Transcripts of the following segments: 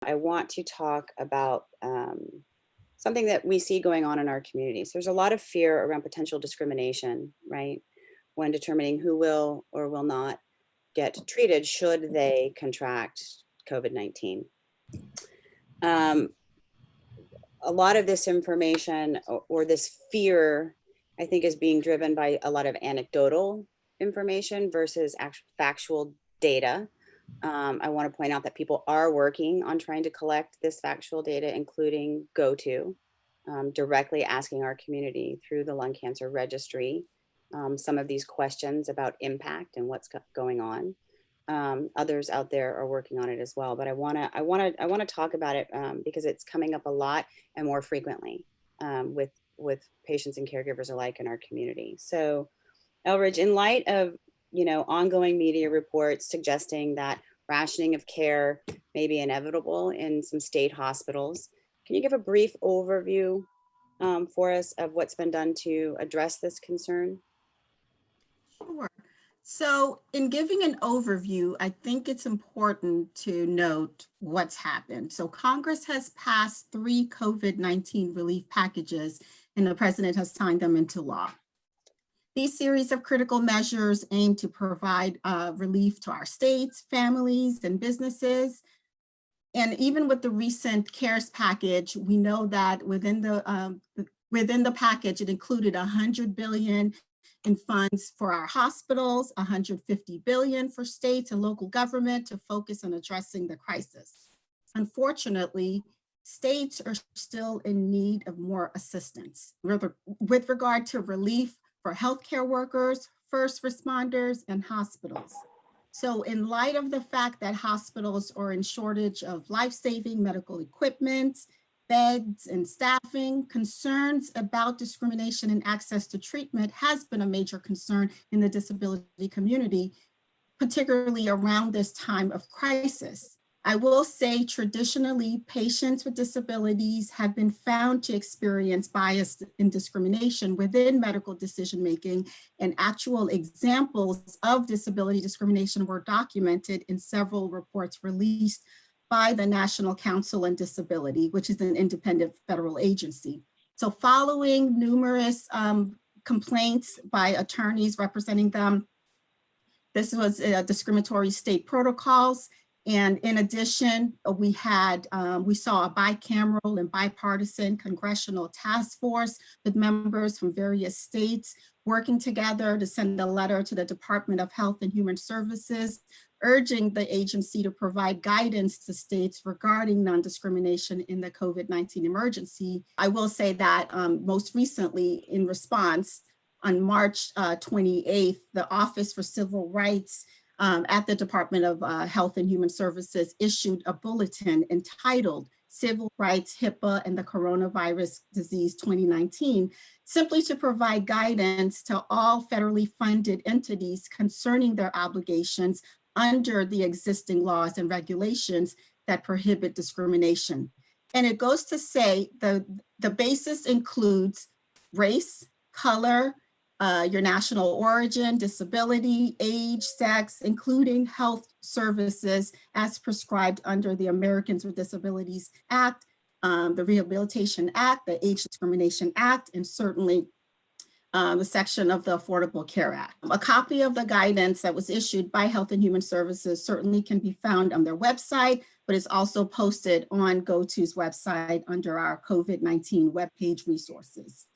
I want to talk about something that we see going on in our communities. There's a lot of fear around potential discrimination, right? When determining who will or will not get treated should they contract COVID-19. Um, a lot of this information or this fear, I think, is being driven by a lot of anecdotal information versus actual factual data. I want to point out that people are working on trying to collect this factual data, including GoTo, directly asking our community through the lung cancer registry some of these questions about impact and what's going on. Others out there are working on it as well, but I want to talk about it because it's coming up a lot and more frequently with patients and caregivers alike in our community. So, Elridge, in light of ongoing media reports suggesting that rationing of care may be inevitable in some state hospitals, can you give a brief overview for us of what's been done to address this concern? Sure. So, in giving an overview, I think it's important to note what's happened. So, Congress has passed 3 COVID-19 relief packages, and the president has signed them into law. These series of critical measures aim to provide relief to our states, families, and businesses. And even with the recent CARES package, we know that within the package, it included $100 billion in funds for our hospitals, $150 billion for states and local government to focus on addressing the crisis. Unfortunately, states are still in need of more assistance with regard to relief for healthcare workers, first responders, and hospitals. So in light of the fact that hospitals are in shortage of life-saving medical equipment, beds, and staffing, concerns about discrimination and access to treatment has been a major concern in the disability community, particularly around this time of crisis. I will say traditionally, patients with disabilities have been found to experience bias and discrimination within medical decision-making, and actual examples of disability discrimination were documented in several reports released by the National Council on Disability, which is an independent federal agency. So following numerous complaints by attorneys representing them, this was discriminatory state protocols. And in addition, we saw a bicameral and bipartisan congressional task force with members from various states working together to send a letter to the Department of Health and Human Services, urging the agency to provide guidance to states regarding non-discrimination in the COVID-19 emergency. I will say that most recently, in response, on March 28th, the Office for Civil Rights at the Department of Health and Human Services issued a bulletin entitled Civil Rights, HIPAA, and the Coronavirus Disease 2019, simply to provide guidance to all federally funded entities concerning their obligations under the existing laws and regulations that prohibit discrimination. And it goes to say the basis includes race, color, your national origin, disability, age, sex, including health services as prescribed under the Americans with Disabilities Act, the Rehabilitation Act, the Age Discrimination Act, and certainly the section of the Affordable Care Act. A copy of the guidance that was issued by Health and Human Services certainly can be found on their website, but it's also posted on GoTo's website under our COVID-19 webpage resources.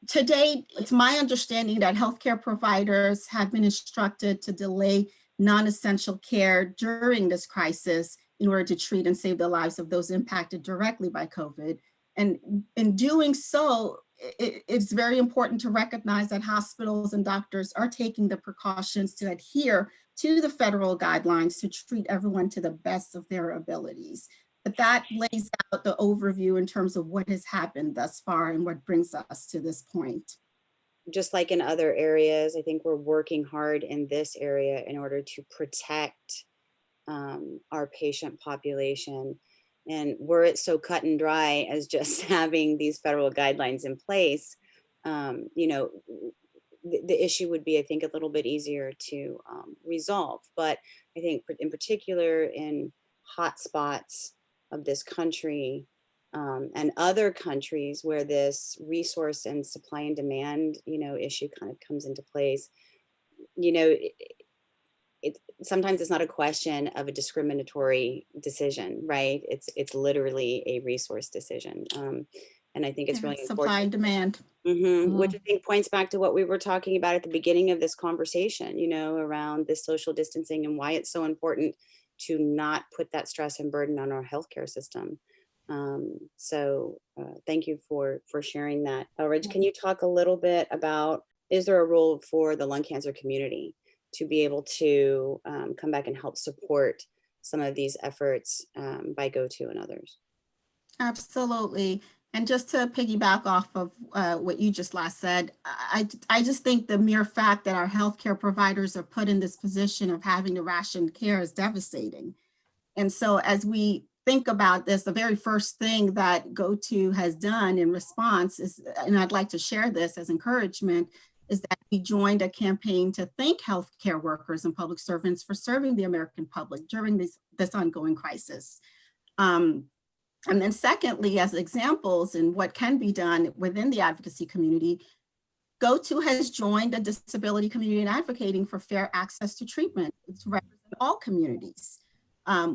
To date, it's my understanding that healthcare providers have been instructed to delay non-essential care during this crisis in order to treat and save the lives of those impacted directly by COVID. And in doing so, it's very important to recognize that hospitals and doctors are taking the precautions to adhere to the federal guidelines to treat everyone to the best of their abilities. But that lays out the overview in terms of what has happened thus far and what brings us to this point. Just like in other areas, I think we're working hard in this area in order to protect our patient population. And were it so cut and dry as just having these federal guidelines in place, the issue would be, I think, a little bit easier to resolve. But I think in particular in hot spots of this country, and other countries where this resource and supply and demand, issue kind of comes into place, you know, it sometimes it's not a question of a discriminatory decision, right? It's literally a resource decision. And I think it's Yeah, really supply important. and demand. Which Mhm. I think points back to what we were talking about at the beginning of this conversation, around this social distancing and why it's so important to not put that stress and burden on our healthcare system. Thank you for sharing that. Rich, can you talk a little bit about, is there a role for the lung cancer community to be able to come back and help support some of these efforts by GoTo and others? Absolutely. And just to piggyback off of what you just last said, I just think the mere fact that our healthcare providers are put in this position of having to ration care is devastating. And so as we think about this, the very first thing that GoTo has done in response is, and I'd like to share this as encouragement, is that we joined a campaign to thank healthcare workers and public servants for serving the American public during this ongoing crisis. Um, and then secondly, as examples in what can be done within the advocacy community, GoTo has joined a disability community in advocating for fair access to treatment to represent all communities.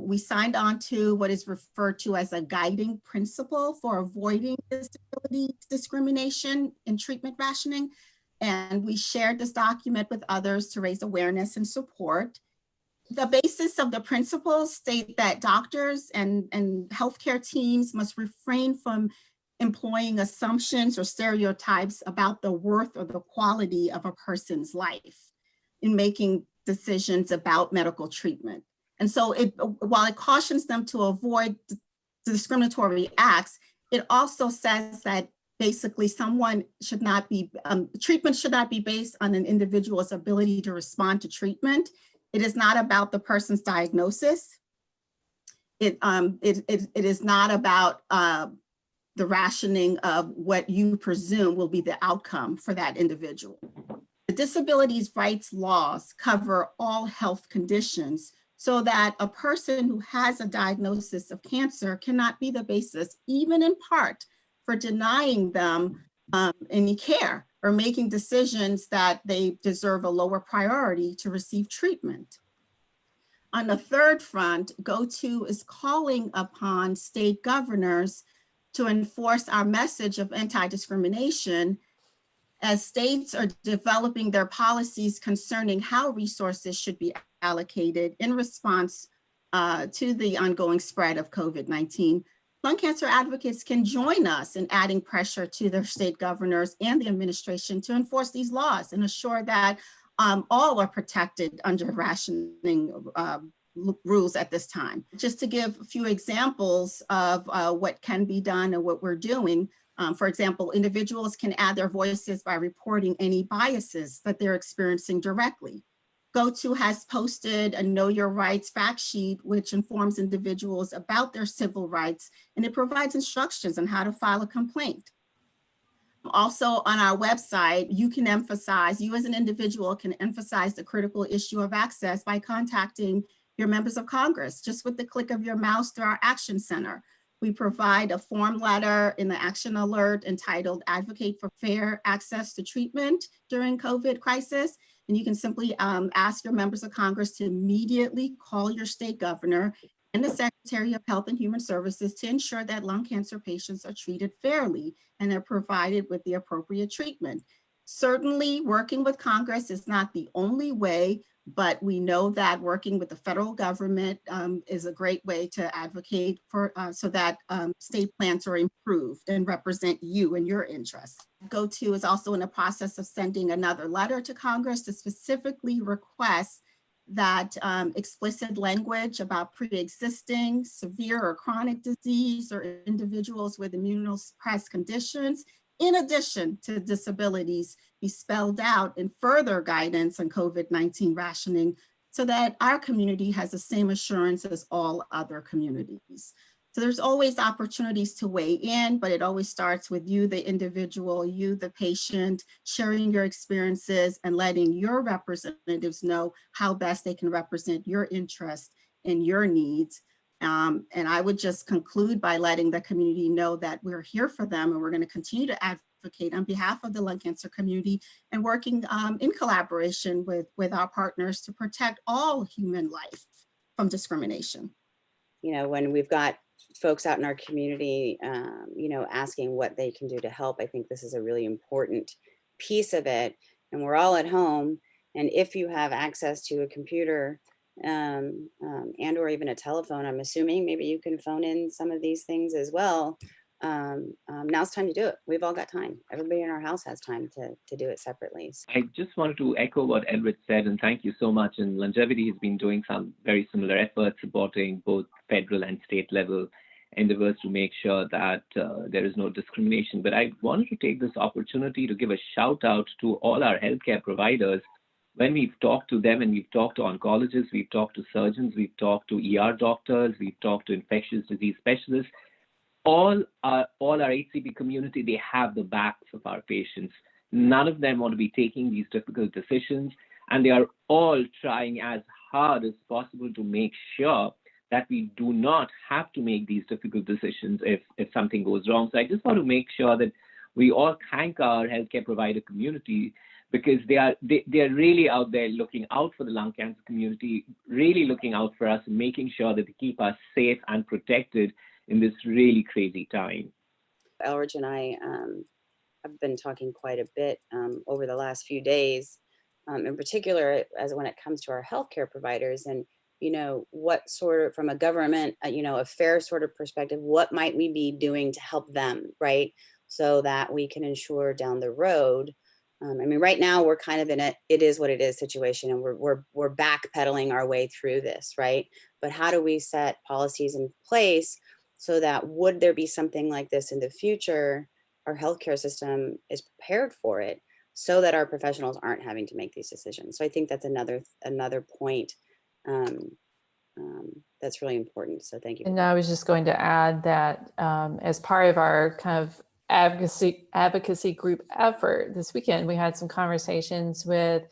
We signed on to what is referred to as a guiding principle for avoiding disability discrimination in treatment rationing. And we shared this document with others to raise awareness and support. The basis of the principles state that doctors and healthcare teams must refrain from employing assumptions or stereotypes about the worth or the quality of a person's life in making decisions about medical treatment. And so while it cautions them to avoid discriminatory acts, it also says that basically someone should not be, treatment should not be based on an individual's ability to respond to treatment. It is not about the person's diagnosis. It is not about the rationing of what you presume will be the outcome for that individual. The disabilities rights laws cover all health conditions so that a person who has a diagnosis of cancer cannot be the basis, even in part, for denying them any care or making decisions that they deserve a lower priority to receive treatment. On the third front, GoTo is calling upon state governors to enforce our message of anti-discrimination as states are developing their policies concerning how resources should be allocated in response to the ongoing spread of COVID-19. Lung cancer advocates can join us in adding pressure to their state governors and the administration to enforce these laws and assure that all are protected under rationing rules at this time. Just to give a few examples of what can be done and what we're doing. For example, individuals can add their voices by reporting any biases that they're experiencing directly. GoTo has posted a Know Your Rights fact sheet, which informs individuals about their civil rights, and it provides instructions on how to file a complaint. Also on our website, you as an individual can emphasize the critical issue of access by contacting your members of Congress, just with the click of your mouse through our Action Center. We provide a form letter in the action alert entitled Advocate for Fair Access to Treatment During COVID Crisis. And you can simply ask your members of Congress to immediately call your state governor and the Secretary of Health and Human Services to ensure that lung cancer patients are treated fairly and are provided with the appropriate treatment. Certainly, working with Congress is not the only way, but we know that working with the federal government is a great way to advocate for so that state plans are improved and represent you and your interests. GoTo is also in the process of sending another letter to Congress to specifically request that explicit language about pre-existing severe or chronic disease or individuals with immunosuppressed conditions, in addition to disabilities, be spelled out in further guidance on COVID-19 rationing so that our community has the same assurance as all other communities. So there's always opportunities to weigh in, but it always starts with you, the individual, you, the patient, sharing your experiences and letting your representatives know how best they can represent your interests and your needs. And I would just conclude by letting the community know that we're here for them, and we're going to continue to advocate on behalf of the lung cancer community and working in collaboration with our partners to protect all human life from discrimination. You know, when we've got folks out in our community, you know, asking what they can do to help, I think this is a really important piece of it. And we're all at home. And if you have access to a computer and or even a telephone, I'm assuming maybe you can phone in some of these things as well. Now's time to do it. We've all got time. Everybody in our house has time to do it separately. I just wanted to echo what Edward said, and thank you so much. And Longevity has been doing some very similar efforts, supporting both federal and state level endeavors to make sure that there is no discrimination. But I wanted to take this opportunity to give a shout out to all our healthcare providers. When we've talked to them, and we've talked to oncologists, we've talked to surgeons, we've talked to ER doctors, we've talked to infectious disease specialists, all our HCP community, they have the backs of our patients. None of them want to be taking these difficult decisions, and they are all trying as hard as possible to make sure that we do not have to make these difficult decisions if something goes wrong. So I just want to make sure that we all thank our healthcare provider community, because they are really out there looking out for the lung cancer community, really looking out for us and making sure that they keep us safe and protected in this really crazy time. Elridge and I have been talking quite a bit over the last few days, in particular as when it comes to our healthcare providers, and you know, what sort of, from a government, you know, a fair sort of perspective, what might we be doing to help them, right? So that we can ensure down the road. I mean, right now we're kind of in a it is what it is situation, and we're backpedaling our way through this, right? But how do we set policies in place so that would there be something like this in the future, our healthcare system is prepared for it, so that our professionals aren't having to make these decisions. So I think that's another point that's really important. So thank you. And I was just going to add that as part of our kind of advocacy group effort this weekend, we had some conversations with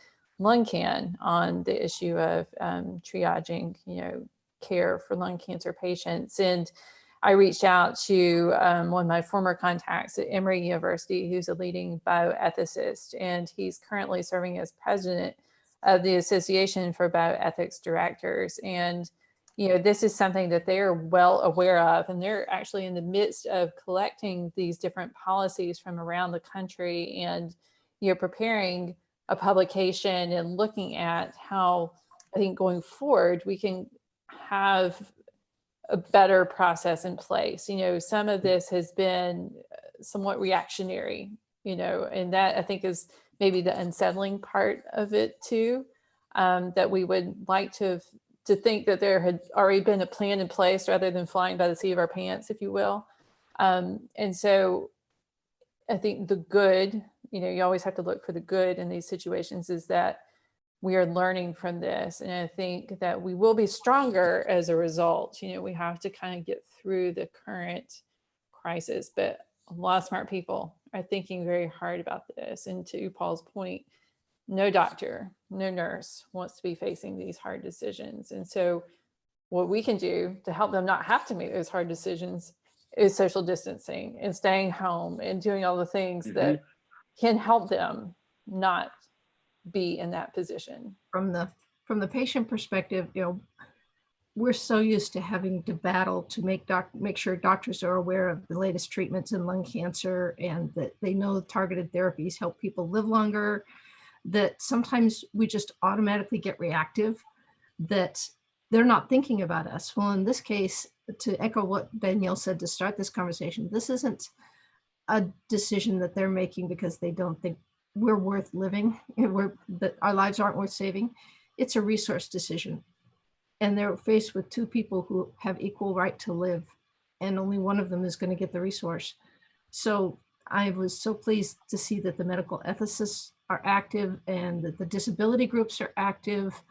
LungCan on the issue of triaging, you know, care for lung cancer patients. And I reached out to one of my former contacts at Emory University, who's a leading bioethicist, and he's currently serving as president of the Association for Bioethics Directors. And you know, this is something that they are well aware of, and they're actually in the midst of collecting these different policies from around the country and, you know, preparing a publication and looking at how, I think going forward, we can have a better process in place. You know, some of this has been somewhat reactionary, you know, and that I think is maybe the unsettling part of it too, that we would like to think that there had already been a plan in place rather than flying by the seat of our pants, if you will. And so I think the good, you know, you always have to look for the good in these situations, is that we are learning from this. And I think that we will be stronger as a result. You know, we have to kind of get through the current crisis, but a lot of smart people are thinking very hard about this. And to Paul's point, no doctor, no nurse wants to be facing these hard decisions. And so what we can do to help them not have to make those hard decisions is social distancing and staying home and doing all the things that can help them not be in that position. From the patient perspective, you know, we're so used to having to battle to make sure doctors are aware of the latest treatments in lung cancer, and that they know targeted therapies help people live longer, that sometimes we just automatically get reactive, that they're not thinking about us. Well, in this case, to echo what Danielle said to start this conversation, this isn't a decision that they're making because they don't think we're worth living, that our lives aren't worth saving. It's a resource decision. And they're faced with two people who have equal right to live, and only one of them is going to get the resource. So I was so pleased to see that the medical ethicists are active and that the disability groups are active.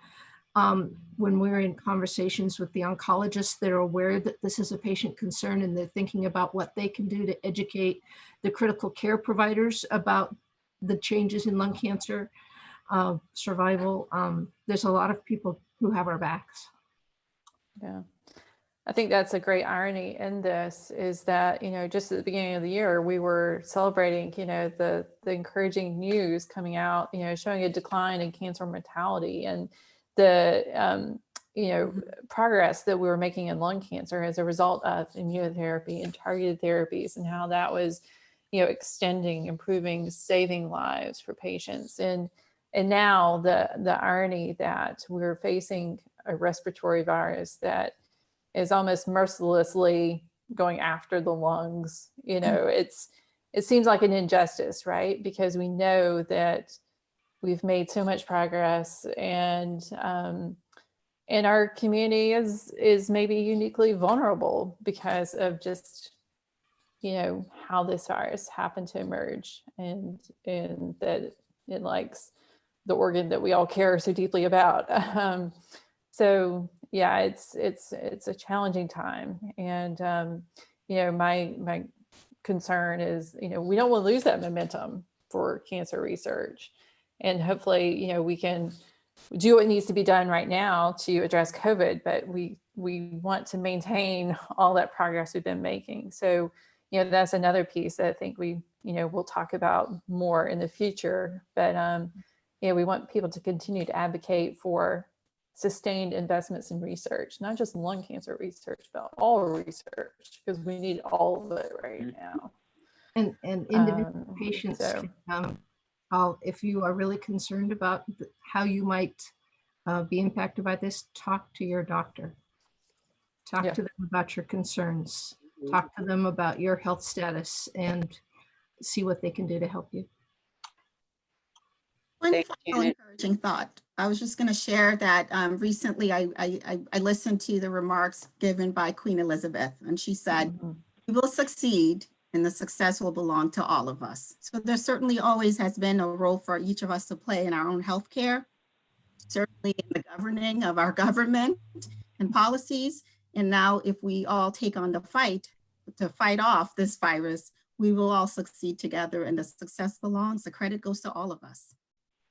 When we're in conversations with the oncologists, they're aware that this is a patient concern, and they're thinking about what they can do to educate the critical care providers about the changes in lung cancer survival. There's a lot of people who have our backs. Yeah. I think that's a great irony in this is that, just at the beginning of the year, we were celebrating, the encouraging news coming out, showing a decline in cancer mortality and the, progress that we were making in lung cancer as a result of immunotherapy and targeted therapies and how that was, extending, improving, saving lives for patients. And now the irony that we're facing a respiratory virus that is almost mercilessly going after the lungs. It seems like an injustice, right? Because we know that we've made so much progress, and our community is maybe uniquely vulnerable because of just how this virus happened to emerge, and that it likes the organ that we all care so deeply about. So yeah, it's a challenging time, and my concern is we don't want to lose that momentum for cancer research, and hopefully we can do what needs to be done right now to address COVID, but we want to maintain all that progress we've been making. So that's another piece that I think we'll talk about more in the future, but we want people to continue to advocate for sustained investments in research, not just lung cancer research, but all research, because we need all of it right now. And individual patients, if you are really concerned about how you might be impacted by this, talk to your doctor. Talk to them about your concerns. Talk to them about your health status and see what they can do to help you. One final encouraging thought. I was just going to share that recently I listened to the remarks given by Queen Elizabeth, and she said, "We will succeed, and the success will belong to all of us." So there certainly always has been a role for each of us to play in our own healthcare, certainly in the governing of our government and policies. And now if we all take on the fight to fight off this virus, we will all succeed together, and the success belongs, the credit goes to all of us.